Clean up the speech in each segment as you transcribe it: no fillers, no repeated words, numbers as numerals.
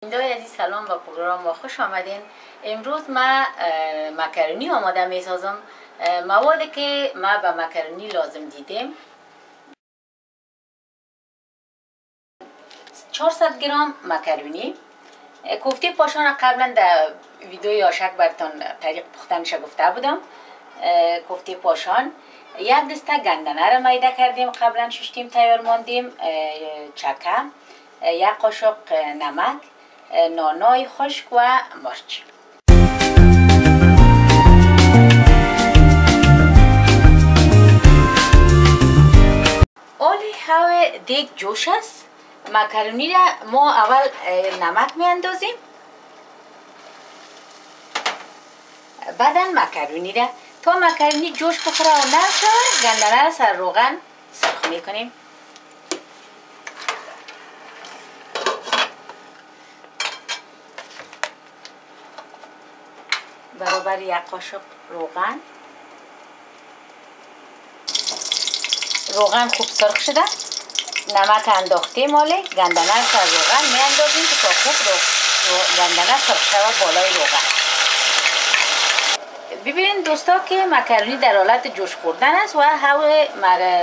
بینندگان عزیز سلام و پروگرام ما خوش آمدین. امروز ما مکرونی آماده می سازم. موادی که ما به مکرونی لازم دیدیم: 400 گرم مکرونی. کوفته پاشان قبلا در ویدیو یاشک براتون طریق پختنش گفته بودم. کوفته پاشان، یک دسته گندنه را میده کردیم، قبلا ششتیم تیار ماندیم، چکه، یک قاشق نمک، نانای خشک و مرچ. اولی هوا دیگ جوش است. مکرونی را ما اول نمک می اندازیم، بعدا مکرونی را تا مکرونی جوش بخوره و نرم شود گندنه را سر روغن سرخ می کنیم. برابر یک قاشق روغن خوب سرخ شده. نمک انداختیم، ماله گندنه را سر روغن می اندازیم که تا خوب گندنه سرخ شود بالای روغن. ببینید دوستا که مکرونی در حالت جوش خوردن است و هوا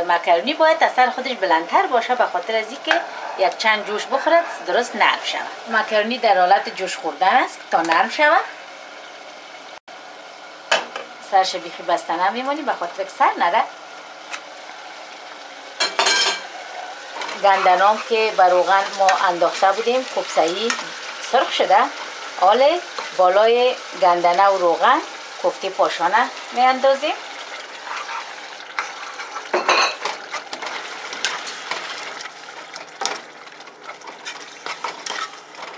مکرونی باید از سر خودش بلندتر باشه، به خاطر از اینکه یک چند جوش بخورد درست نرم شود. مکرونی در حالت جوش خوردن است تا نرم شود. سرش بیخی بسته نمیمونی به خاطر که سر نره. گندنام که بر روغن ما انداخته بودیم خوب صحیح سرخ شده. حالا بالای گندنه و روغن کوفته پاشانه می اندازیم.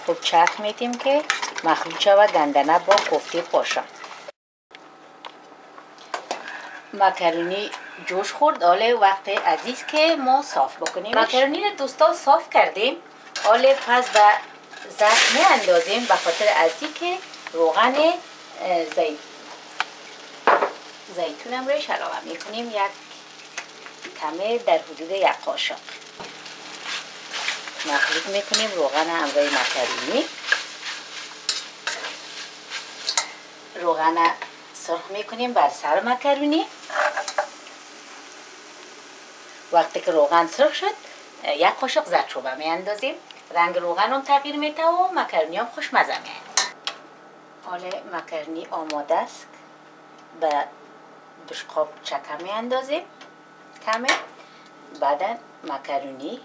خوب چرخ میتیم که مخلوط شود گندنه با کوفته پاشان. مکرونی جوش خورد. حالا وقت عزیز که ما صاف بکنیم. مکرونی رو دوستا صاف کردیم. حالا پس به ظرف می اندازیم، به خاطر از اینکه روغن زیتونم روش علاوه می کنیم، یک کمه در حدود یک قاشق مخلوط می کنیم روغن همراه مکرونی. روغن سرخ می کنیم بر سر مکرونی. وقتی که روغن سرخ شد یک قاشق زردچوبه می اندازیم. رنگ روغن هم تغییر میده و مکرونی هم خوشمزه می. حالا مکرونی آماده است. به بشقاب چکه می اندازیم کمه. بعدا مکرونی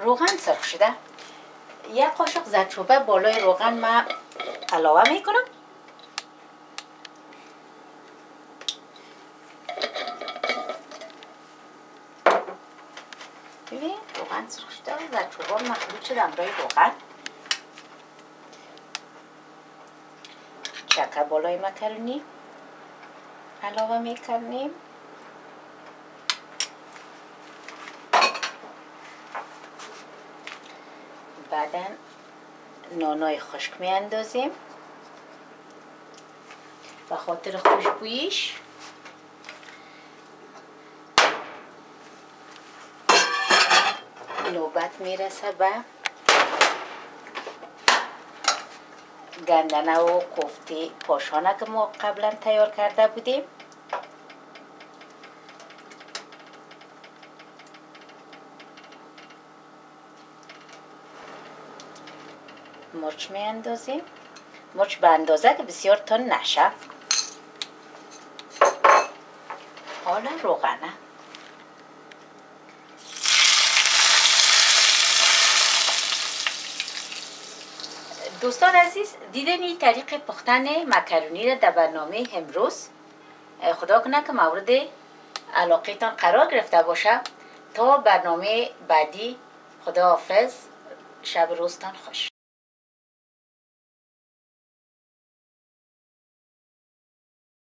روغن سرخ شده. یک قاشق زردچوبه بالای روغن ما علاوه می کنم. ببین روغن سرخ شده، زردچوبه مخلوط شده همراه روغن. چکه بالای مکرونی علاوه می کنیم. بعدا نانای خشک می اندازیم به خاطر خوشبوییش. نوبت میرسه به گندنه و کوفته پاشانه که ما قبلا تیار کرده بودیم. مرچ می اندازیم. مرچ به اندازه که بسیار تند نشه. حالا روغنه. دوستان عزیز، دیدن این طریق پختن مکرونی را در برنامه امروز. خدا کنه که مورد علاقه تان قرار گرفته باشه. تا برنامه بعدی، خدا حافظ. شب روزتان خوش.